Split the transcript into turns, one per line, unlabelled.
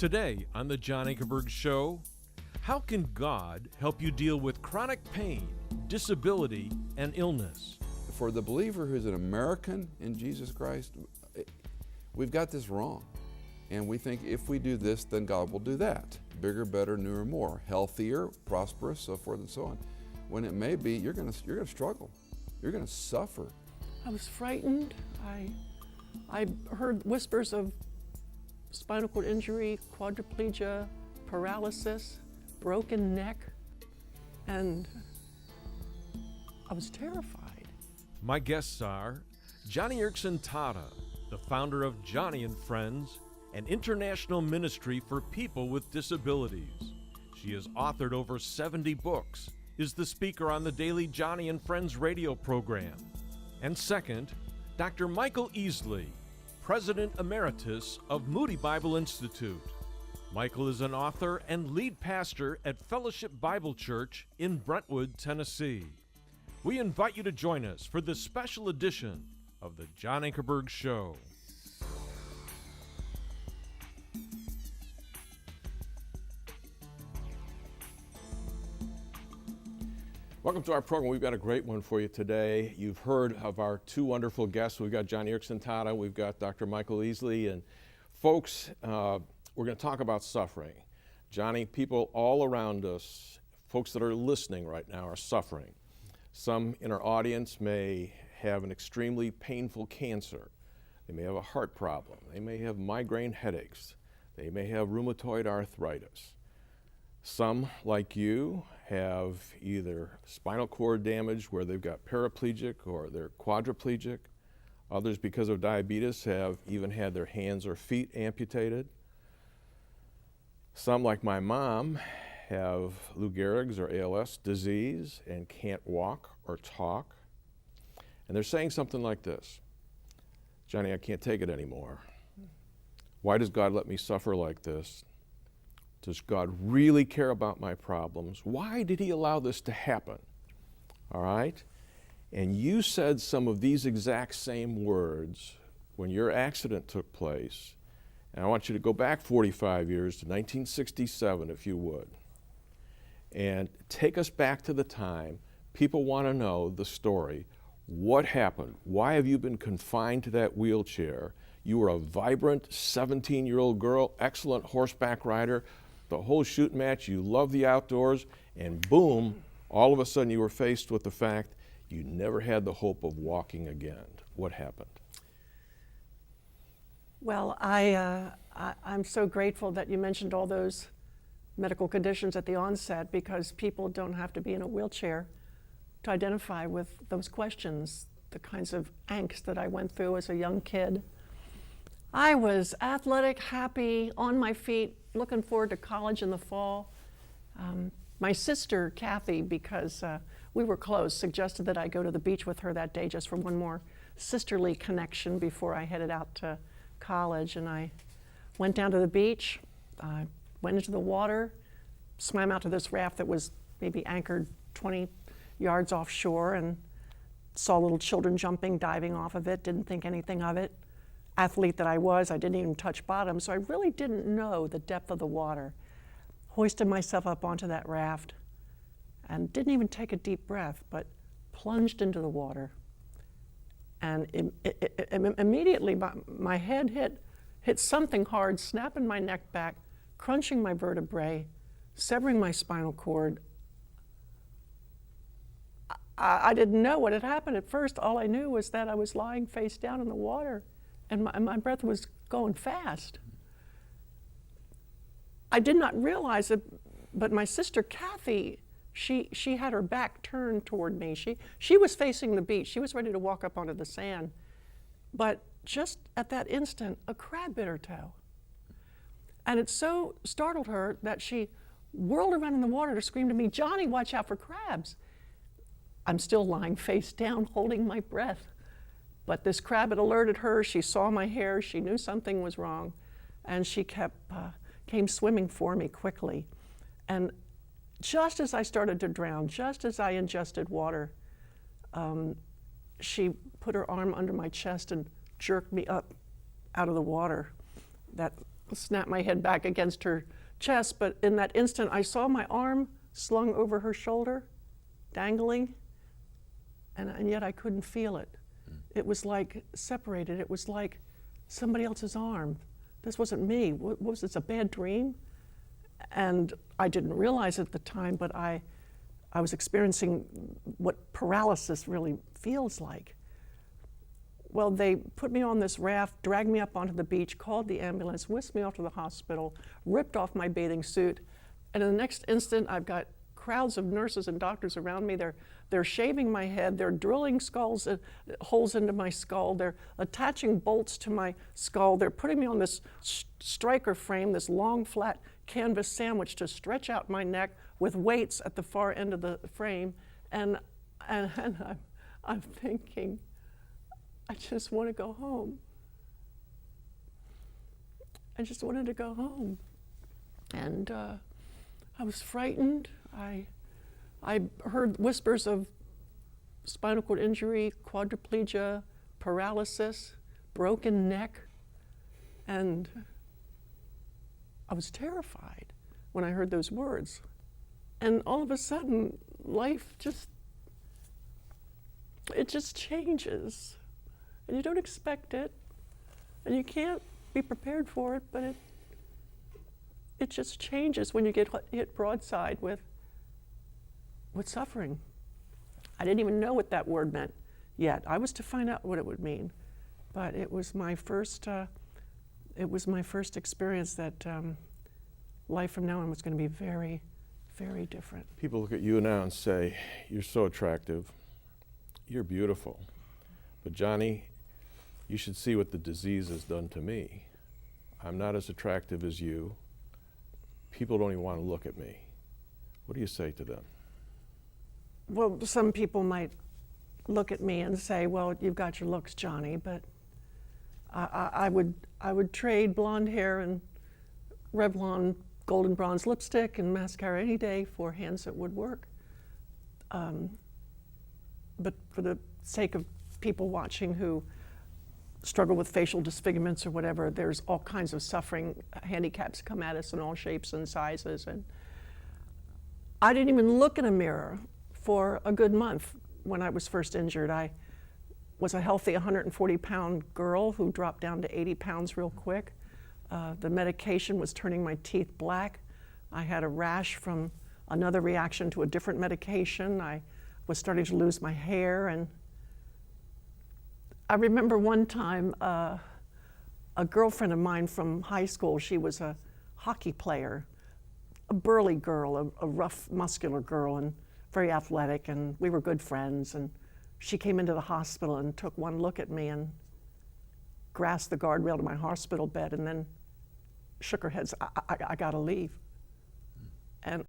Today on The John Ankerberg Show, how can God help you deal with chronic pain, disability, and illness?
For the believer who's an American in Jesus Christ, we've got this wrong. And we think if we do this, then God will do that. Bigger, better, newer, more. Healthier, prosperous, so forth and so on. When it may be, you're gonna struggle. You're gonna suffer.
I was frightened. I heard whispers of spinal cord injury, quadriplegia, paralysis, broken neck, and I was terrified.
My guests are Joni Eareckson Tada, the founder of Joni and Friends, an international ministry for people with disabilities. She has authored over 70 books, is the speaker on the daily Joni and Friends radio program. And second, Dr. Michael Easley, President Emeritus of Moody Bible Institute. Michael is an author and lead pastor at Fellowship Bible Church in Brentwood, Tennessee. We invite you to join us for this special edition of The John Ankerberg Show. Welcome to our program. We've got a great one for you today. You've heard of our two wonderful guests. We've got Joni Eareckson Tada, we've got Dr. Michael Easley, and folks, we're going to talk about suffering. Joni, people all around us, folks that are listening right now, are suffering. Some in our audience may have an extremely painful cancer. They may have a heart problem. They may have migraine headaches. They may have rheumatoid arthritis. Some, like you, have either spinal cord damage where they've got paraplegic or they're quadriplegic. Others, because of diabetes, have even had their hands or feet amputated. Some, like my mom, have Lou Gehrig's or ALS disease and can't walk or talk. And they're saying something like this: Joni, I can't take it anymore. Why does God let me suffer like this? Does God really care about my problems? Why did He allow this to happen? All right? And you said some of these exact same words when your accident took place. And I want you to go back 45 years to 1967, if you would, and take us back to the time. People want to know the story. What happened? Why have you been confined to that wheelchair? You were a vibrant 17-year-old girl, excellent horseback rider, the whole shooting match, you love the outdoors, and boom, all of a sudden you were faced with the fact you never had the hope of walking again. What happened?
Well, I'm so grateful that you mentioned all those medical conditions at the onset, because people don't have to be in a wheelchair to identify with those questions, the kinds of angst that I went through as a young kid. I was athletic, happy, on my feet, looking forward to college in the fall. My sister, Kathy, because we were close, suggested that I go to the beach with her that day just for one more sisterly connection before I headed out to college. And I went down to the beach, went into the water, swam out to this raft that was maybe anchored 20 yards offshore, and saw little children jumping, diving off of it, didn't think anything of it. Athlete that I was, I didn't even touch bottom, so I really didn't know the depth of the water. Hoisted myself up onto that raft and didn't even take a deep breath, but plunged into the water. And immediately my head hit something hard, snapping my neck back, crunching my vertebrae, severing my spinal cord. I didn't know what had happened at first. All I knew was that I was lying face down in the water, and my breath was going fast. I did not realize it, but my sister Kathy, she had her back turned toward me. She was facing the beach. She was ready to walk up onto the sand. But just at that instant, a crab bit her toe. And it so startled her that she whirled around in the water to scream to me, "Joni, watch out for crabs." I'm still lying face down, holding my breath. But this crab had alerted her. She saw my hair. She knew something was wrong. And she came swimming for me quickly. And just as I started to drown, just as I ingested water, she put her arm under my chest and jerked me up out of the water. That snapped my head back against her chest, but in that instant, I saw my arm slung over her shoulder, dangling, and yet I couldn't feel it. It was like separated. It was like somebody else's arm. This wasn't me. What was this, a bad dream? And I didn't realize at the time, but I was experiencing what paralysis really feels like. Well, they put me on this raft, dragged me up onto the beach, called the ambulance, whisked me off to the hospital, ripped off my bathing suit, and in the next instant, I've got crowds of nurses and doctors around me. They're shaving my head, they're drilling holes into my skull, they're attaching bolts to my skull, they're putting me on this striker frame, this long flat canvas sandwich to stretch out my neck with weights at the far end of the frame, and I'm thinking, I just want to go home. I just wanted to go home. And I was frightened. I heard whispers of spinal cord injury, quadriplegia, paralysis, broken neck, and I was terrified when I heard those words. And all of a sudden, life just changes. And you don't expect it, and you can't be prepared for it, but it just changes when you get hit broadside with suffering. I didn't even know what that word meant yet. I was to find out what it would mean, but it was my first experience that life from now on was going to be very, very different.
People look at you now and say, you're so attractive, you're beautiful, but Johnny, you should see what the disease has done to me. I'm not as attractive as you. People don't even want to look at me. What do you say to them?
Well, some people might look at me and say, well, you've got your looks, Johnny, but I would trade blonde hair and Revlon golden bronze lipstick and mascara any day for hands that would work. But for the sake of people watching who struggle with facial disfigurements or whatever, there's all kinds of suffering. Handicaps come at us in all shapes and sizes. And I didn't even look in a mirror for a good month when I was first injured. I was a healthy 140-pound girl who dropped down to 80 pounds real quick. The medication was turning my teeth black. I had a rash from another reaction to a different medication. I was starting to lose my hair, and I remember one time a girlfriend of mine from high school, she was a hockey player, a burly girl, a rough, muscular girl, and very athletic, and we were good friends. And she came into the hospital and took one look at me and grasped the guardrail to my hospital bed and then shook her head, I gotta leave. And